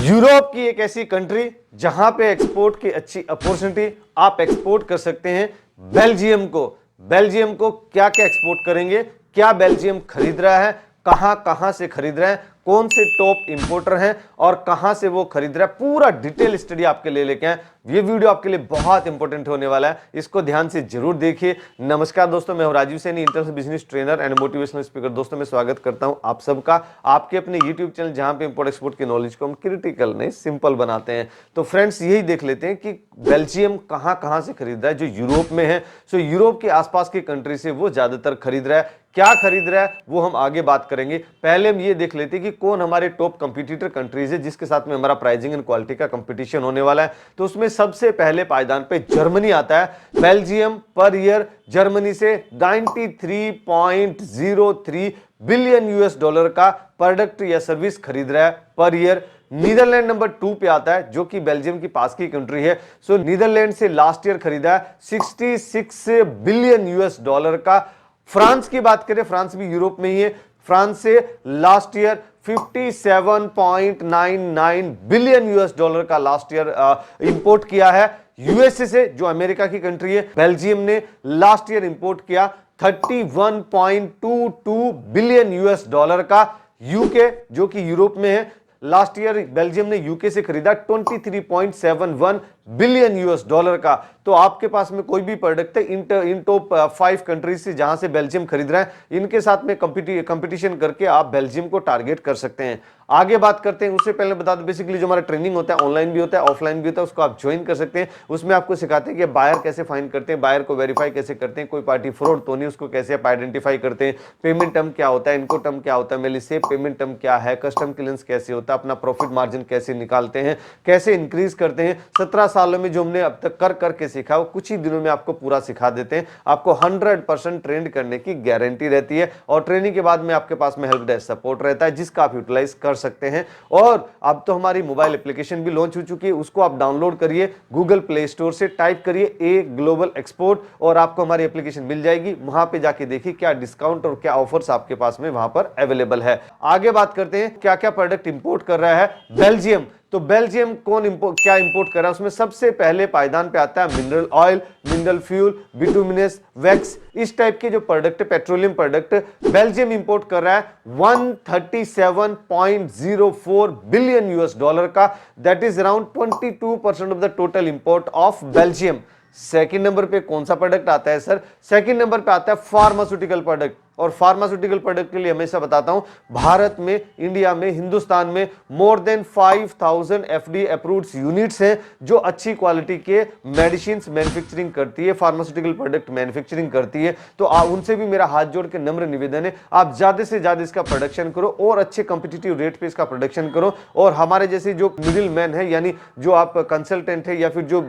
Europe की एक ऐसी कंट्री जहां पे एक्सपोर्ट की अच्छी अपॉर्चुनिटी, आप एक्सपोर्ट कर सकते हैं बेल्जियम को क्या क्या एक्सपोर्ट करेंगे, क्या बेल्जियम खरीद रहा है, कहां कहां से खरीद रहा है, कौन से टॉप इंपोर्टर हैं और कहां से वो खरीद रहा है, पूरा डिटेल स्टडी आपके लिए लेके आए। ये वीडियो आपके लिए बहुत इंपॉर्टेंट होने वाला है, इसको ध्यान से जरूर देखिए। नमस्कार दोस्तों, मैं हूं Rajiv Saini, international business trainer and motivational speaker. दोस्तों मैं स्वागत करता हूं आप सबका आपके अपने यूट्यूब चैनल जहां पे इंपोर्ट एक्सपोर्ट की नॉलेज को हम क्रिटिकल नहीं सिंपल बनाते हैं। तो फ्रेंड्स यही देख लेते हैं कि बेल्जियम कहां कहां से खरीद रहा है। जो यूरोप में है, सो यूरोप के आसपास की कंट्री से वो ज्यादातर खरीद रहा है। क्या खरीद रहा है वो हम आगे बात करेंगे। पहले हम ये देख लेते हैं कि कौन हमारे टॉप कंपटीटर कंट्रीज है जिसके साथ में हमारा प्राइसिंग एंड क्वालिटी का कंपटीशन होने वाला है। तो उसमें सबसे पहले पायदान पे जर्मनी आता है। बेल्जियम पर ईयर जर्मनी से 93.03 बिलियन यूएस डॉलर का प्रोडक्ट या सर्विस खरीद रहा है पर ईयर। नीदरलैंड नंबर 2 पे आता है जो कि बेल्जियम की पास की कंट्री है। सो नीदरलैंड से लास्ट ईयर खरीदा है 66 बिलियन यूएस डॉलर का। फ्रांस की बात करें, फ्रांस भी यूरोप में ही है। फ्रांस से last year 57.99 billion US dollar का लास्ट ईयर इंपोर्ट किया है। यूएसए से, जो अमेरिका की कंट्री है, बेल्जियम ने लास्ट ईयर इंपोर्ट किया 31.22 बिलियन यूएस डॉलर का। यूके जो कि यूरोप में है, लास्ट ईयर बेल्जियम ने यूके से खरीदा 23.71 बिलियन यूएस डॉलर का। तो आपके पास में कोई भी प्रोडक्ट है इन टॉप 5 कंट्रीज से जहां से बेल्जियम खरीद रहा है, इनके साथ में कंपटीशन करके आप बेल्जियम को टारगेट कर सकते हैं। आगे बात करते हैं, उससे पहले बता दो बेसिकली जो हमारा ट्रेनिंग होता है ऑनलाइन भी होता है ऑफलाइन भी होता है, उसको आप ज्वाइन कर सकते हैं। उसमें आपको सिखाते हैं कि बायर कैसे फाइंड करते हैं, बायर को वेरीफाई कैसे करते हैं, कोई पार्टी फ्रॉड तो नहीं उसको कैसे आप आइडेंटिफाई करते हैं, पेमेंट टर्म क्या होता है, इनको टर्म क्या होता है, मेरे लिए पेमेंट टर्म क्या है, कस्टम क्लियरेंस कैसे होता है, अपना प्रॉफिट मार्जिन कैसे निकालते हैं, कैसे इंक्रीज करते हैं। 17 सालों में जो हमने अब तक कर करके सीखा वो कुछ ही दिनों में आपको पूरा सिखा देते हैं। आपको 100% ट्रेंड करने की गारंटी रहती है और ट्रेनिंग के बाद में आपके पास में हेल्प डेस्क सपोर्ट रहता है जिसका आप यूटिलाइज कर सकते हैं। और अब तो हमारी मोबाइल एप्लीकेशन भी लॉन्च हो चुकी है, उसको आप डाउनलोड करिए गूगल प्ले स्टोर से, टाइप करिए ए ग्लोबल एक्सपोर्ट और आपको हमारी एप्लीकेशन मिल जाएगी। वहां पे जाके देखिए क्या डिस्काउंट और क्या ऑफर्स आपके पास में वहां पर अवेलेबल है। आगे बात करते हैं क्या क्या प्रोडक्ट इंपोर्ट कर रहा है बेल्जियम। तो बेल्जियम क्या इंपोर्ट कर रहा है, उसमें सबसे पहले पायदान पे आता है mineral oil, mineral fuel, bituminous, wax, इस टाइप के जो product petroleum product Belgium import कर रहा है 137.04 बिलियन यूएस डॉलर का। That is around 22% of the total import of Belgium. Second number पे कौन सा प्रोडक्ट आता है सर? सेकंड नंबर पे आता है फार्मास्यूटिकल प्रोडक्ट। और फार्मास्यूटिकल प्रोडक्ट के लिए हमेशा बताता हूं, भारत में, इंडिया में, हिंदुस्तान में more than 5000 FDA approved units हैं जो अच्छी क्वालिटी के मेडिसिन मैन्युफैक्चरिंग करती है, फार्मास्यूटिकल प्रोडक्ट मैन्युफैक्चरिंग करती है। तो उनसे भी मेरा हाथ जोड़ के नम्र निवेदन है, आप ज्यादा से ज्यादा इसका प्रोडक्शन करो और अच्छे कंपिटिटिव रेट पे इसका प्रोडक्शन करो। और हमारे जैसे जो मिडिल मैन है, यानी जो आप कंसल्टेंट है या फिर जो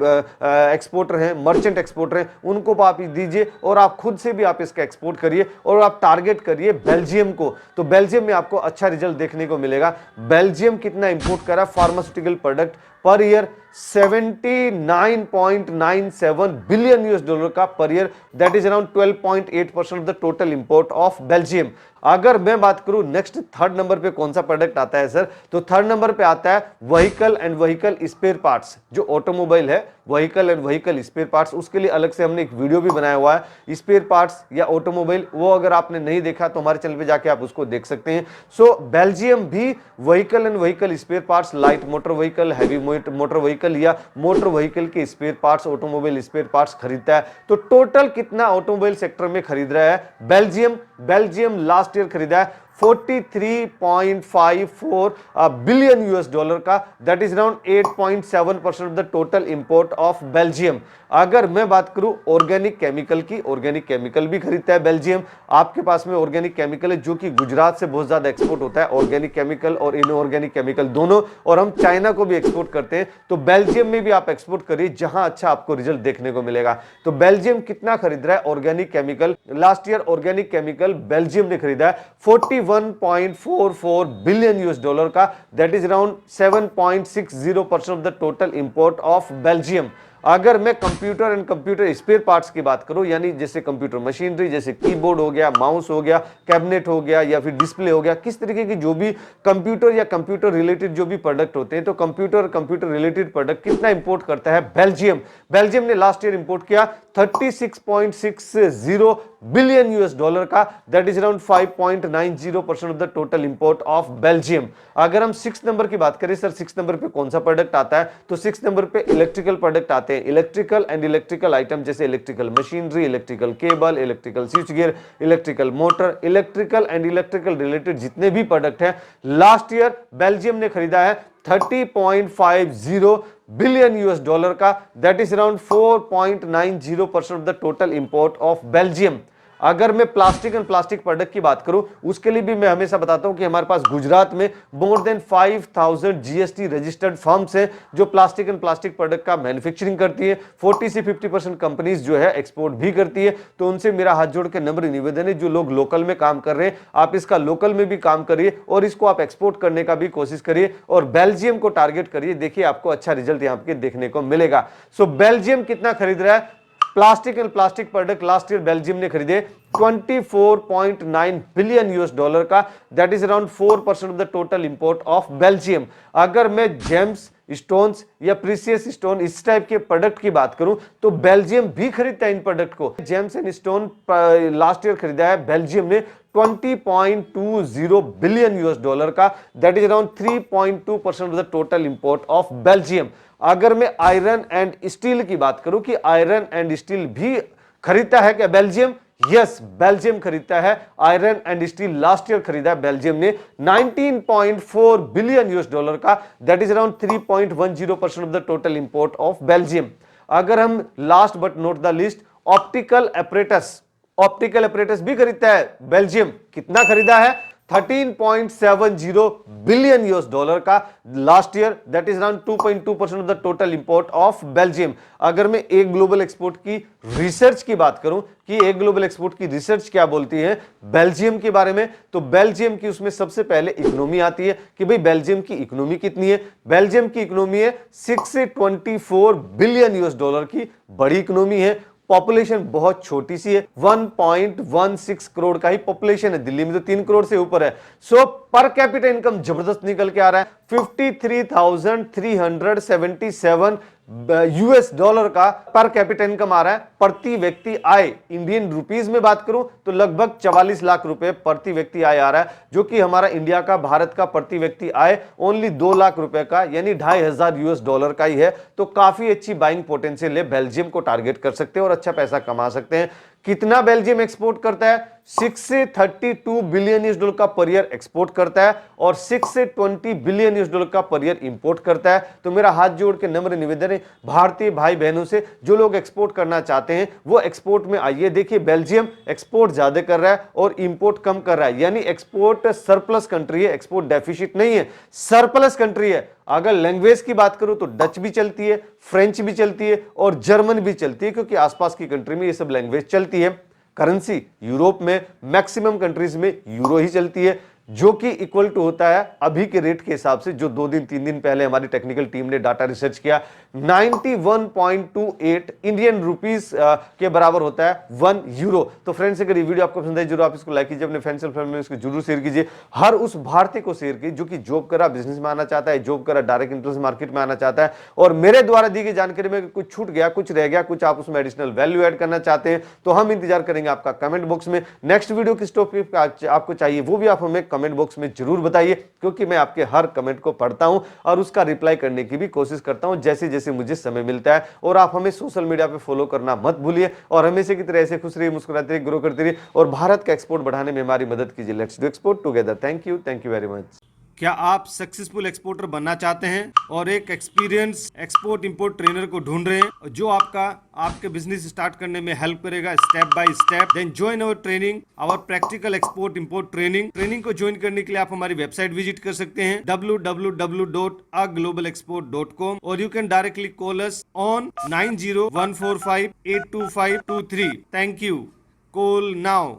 एक्सपोर्टर है, मर्चेंट एक्सपोर्टर है, उनको आप दीजिए और आप खुद से भी आप इसका एक्सपोर्ट करिए और आप टारगेट करिए बेल्जियम को। तो बेल्जियम में आपको अच्छा रिजल्ट देखने को मिलेगा। बेल्जियम कितना इंपोर्ट कर रहा है pharmaceutical product per year? 79.97 billion US dollar का per year. That is around 12.8% of the total import of Belgium. अगर मैं बात करूं नेक्स्ट थर्ड नंबर पे कौन सा प्रोडक्ट आता है सर, तो थर्ड नंबर पे आता है vehicle and vehicle spare parts. जो ऑटोमोबाइल है, vehicle and vehicle spare parts, उसके लिए अलग से हमने एक वीडियो भी बनाया हुआ है, स्पेयर पार्ट्स या ऑटोमोबाइल। वो अगर आपने नहीं देखा तो हमारे चैनल पे जाके आप उसको देख सकते हैं। सो बेल्जियम भी vehicle and vehicle spare parts, light motor vehicle, heavy motor vehicle या मोटर व्हीकल के spare parts, automobile spare parts खरीदता है। तो टोटल कितना ऑटोमोबाइल सेक्टर में खरीद रहा है बेल्जियम लास्ट ईयर खरीदा है 43.54 बिलियन यूएस डॉलर का। That is around 8.7% of the total import of Belgium. अगर मैं बात करूं ऑर्गेनिक केमिकल की, ऑर्गेनिक केमिकल भी खरीदता है बेल्जियम। आपके पास में ऑर्गेनिक केमिकल है जो कि गुजरात से बहुत ज्यादा एक्सपोर्ट होता है, ऑर्गेनिक केमिकल और इनऑर्गेनिक केमिकल दोनों, और हम चाइना को भी एक्सपोर्ट करते हैं। तो बेल्जियम में भी आप एक्सपोर्ट करिए जहां अच्छा आपको रिजल्ट देखने को मिलेगा। तो बेल्जियम कितना खरीद रहा है organic chemical? Last year organic chemical Belgium ने खरीदा है 41.44 बिलियन यूएस डॉलर का। That is around 7.60% of the total import of Belgium. अगर मैं computer and computer spare parts की बात करूं, यानी जैसे कंप्यूटर मशीनरी, जैसे कीबोर्ड हो गया, माउस हो गया, कैबिनेट हो गया या फिर डिस्प्ले हो गया, किस तरीके की जो भी कंप्यूटर या कंप्यूटर रिलेटेड जो भी प्रोडक्ट होते हैं, तो कंप्यूटर रिलेटेड प्रोडक्ट कितना इंपोर्ट करता है बेल्जियम। बेल्जियम ने लास्ट ईयर इंपोर्ट किया 36.60 बिलियन यूएस डॉलर का, that is around 5.90% of the total import of Belgium. अगर हम 6 नंबर की बात करें, सर 6 नंबर पे कौन सा प्रोडक्ट आता है, तो 6 नंबर पे इलेक्ट्रिकल प्रोडक्ट आते हैं। इलेक्ट्रिकल एंड इलेक्ट्रिकल आइटम जैसे electrical machinery, electrical cable, electrical switch gear, electrical motor, electrical and electrical related जितने भी प्रोडक्ट हैं, लास्ट ईयर बेल्जियम ने खरीदा है 30.50 बिलियन यूएस डॉलर का, that is around 4.90% of the total import of Belgium. अगर मैं प्लास्टिक एंड प्लास्टिक प्रोडक्ट की बात करूं, उसके लिए भी मैं हमेशा बताता हूं कि हमारे पास गुजरात में more than 5000 GST registered firms हैं जो प्लास्टिक एंड प्लास्टिक प्रोडक्ट का मैन्युफैक्चरिंग करती है। 40 से 50% कंपनीज जो है एक्सपोर्ट भी करती है। तो उनसे मेरा हाथ जोड़ के नम्र निवेदन है, जो लोग लोकल में काम कर रहे हैं, आप इसका लोकल में भी काम करिए और इसको आप एक्सपोर्ट करने का भी कोशिश करिए और बेल्जियम को टारगेट करिए। देखिए आपको अच्छा रिजल्ट यहां पे देखने को मिलेगा। सो बेल्जियम कितना खरीद रहा है plastic and plastic product, last year Belgium ने खरीदे 24.9 बिलियन यूएस डॉलर का, that is around 4% of the total import of Belgium. अगर मैं जेम्स, स्टोन्स या प्रीसियस स्टोन इस टाइप के प्रोडक्ट की बात करूं, तो बेल्जियम भी खरीदता है इन प्रोडक्ट को। James and stone last year खरीदा है बेल्जियम ने 20.20 बिलियन यूएस डॉलर का, that is around 3.2% of the total import of Belgium. अगर मैं आयरन एंड स्टील की बात करूं कि आयरन एंड स्टील भी खरीदता है क्या बेल्जियम, यस बेल्जियम खरीदता है iron and steel. Last year खरीदा है बेल्जियम ने 19.4 बिलियन यूएस डॉलर का, that is around 3.10% of the total import of Belgium. अगर हम last but not the list optical apparatus भी खरीदता है बेल्जियम। कितना खरीदा है 13.70 बिलियन यूएस डॉलर का last year, that is around 2.2% of the total import of Belgium. अगर मैं एक ग्लोबल एक्सपोर्ट की रिसर्च की बात करूं कि एक ग्लोबल एक्सपोर्ट की रिसर्च क्या बोलती है बेल्जियम के बारे में, तो बेल्जियम की उसमें सबसे पहले इकोनॉमी आती है कि भाई बेल्जियम की इकोनॉमी कितनी है। बेल्जियम की इकोनॉमी है 624 बिलियन यूएस डॉलर की, बड़ी इकोनॉमी है। पॉपुलेशन बहुत छोटी सी है, 1.16 करोड़ का ही पॉपुलेशन है, दिल्ली में तो 3 करोड़ से ऊपर है। सो पर कैपिटा इनकम जबरदस्त निकल के आ रहा है, 53,377 यूएस डॉलर का पर कैपिटा इनकम आ रहा है। प्रति व्यक्ति आय इंडियन रुपीस में बात करूं तो लगभग 44 लाख रुपए प्रति व्यक्ति आय आ रहा है, जो कि हमारा इंडिया का, भारत का प्रति व्यक्ति आय ओनली 2 लाख रुपए का यानी 2500 यूएस डॉलर का ही है। तो काफी अच्छी बाइंग पोटेंशियल है, बेल्जियम को टारगेट कर सकते हैं और अच्छा पैसा कमा सकते हैं। कितना बेल्जियम एक्सपोर्ट करता है 6 से 32 बिलियन यूएस डॉलर का पर ईयर एक्सपोर्ट करता है और 6 से 20 बिलियन यूएस डॉलर का पर ईयर इंपोर्ट करता है। तो मेरा हाथ जोड़ के नम्र निवेदन है भारतीय भाई बहनों से, जो लोग एक्सपोर्ट करना चाहते हैं वो एक्सपोर्ट में आइए। देखिए बेल्जियम एक्सपोर्ट ज्यादा कर रहा है और इंपोर्ट कम कर रहा है, यानी एक्सपोर्ट सरप्लस कंट्री है, एक्सपोर्ट डेफिसिट नहीं है, सरप्लस कंट्री है। अगर लैंग्वेज की बात करूं तो डच भी चलती है, फ्रेंच भी चलती है और जर्मन भी चलती है, क्योंकि आसपास की कंट्री में ये सब लैंग्वेज चलती है। करेंसी यूरोप में मैक्सिमम कंट्रीज में यूरो ही चलती है, जो कि इक्वल टू होता है अभी के रेट के हिसाब से, जो 2 दिन 3 दिन पहले हमारी टेक्निकल टीम ने डाटा रिसर्च किया, 91.28 इंडियन रुपीस के बराबर होता है 1 यूरो। तो फ्रेंड्स अगर ये वीडियो आपको पसंद है जरूर आप इसको लाइक कीजिए, अपने फ्रेंड्स एंड फैमिली में इसको जरूर शेयर कीजिए। हर उस भारतीय को शेयर कीजिए जो कि जॉब करा बिजनेस में आना चाहता है, जॉब करा डायरेक्ट इंटरेस्ट मार्केट में आना चाहता है, और मेरे द्वारा दी गई जानकारी में कुछ छूट गया, कुछ रह गया, कुछ आप उसमें एडिशनल वैल्यू ऐड करना चाहते हैं, तो हम इंतजार करेंगे आपका कमेंट बॉक्स में। नेक्स्ट वीडियो किस टॉपिक आपको चाहिए वो भी आप हमें कमेंट बॉक्स में जरूर बताइए, क्योंकि मैं आपके हर कमेंट को पढ़ता हूं और उसका रिप्लाई करने की भी कोशिश करता हूं जैसे जैसे मुझे समय मिलता है। और आप हमें सोशल मीडिया पे फॉलो करना मत भूलिए और हमेशा की तरह ऐसे खुश रहिए, मुस्कुराते रहिए, ग्रो करते रहिए और भारत का एक्सपोर्ट बढ़ाने में हमारी मदद कीजिए। Let's do export together. Thank you very much. क्या आप सक्सेसफुल एक्सपोर्टर बनना चाहते हैं और एक एक्सपीरियंस एक्सपोर्ट इंपोर्ट ट्रेनर को ढूंढ रहे हैं जो आपके बिजनेस स्टार्ट करने में हेल्प करेगा step by step? Then join our training, our practical export import training को ज्वाइन करने के लिए आप हमारी वेबसाइट विजिट कर सकते हैं www.aglobalexport.com और you can directly call us on 9014582523। Thank you. Call now.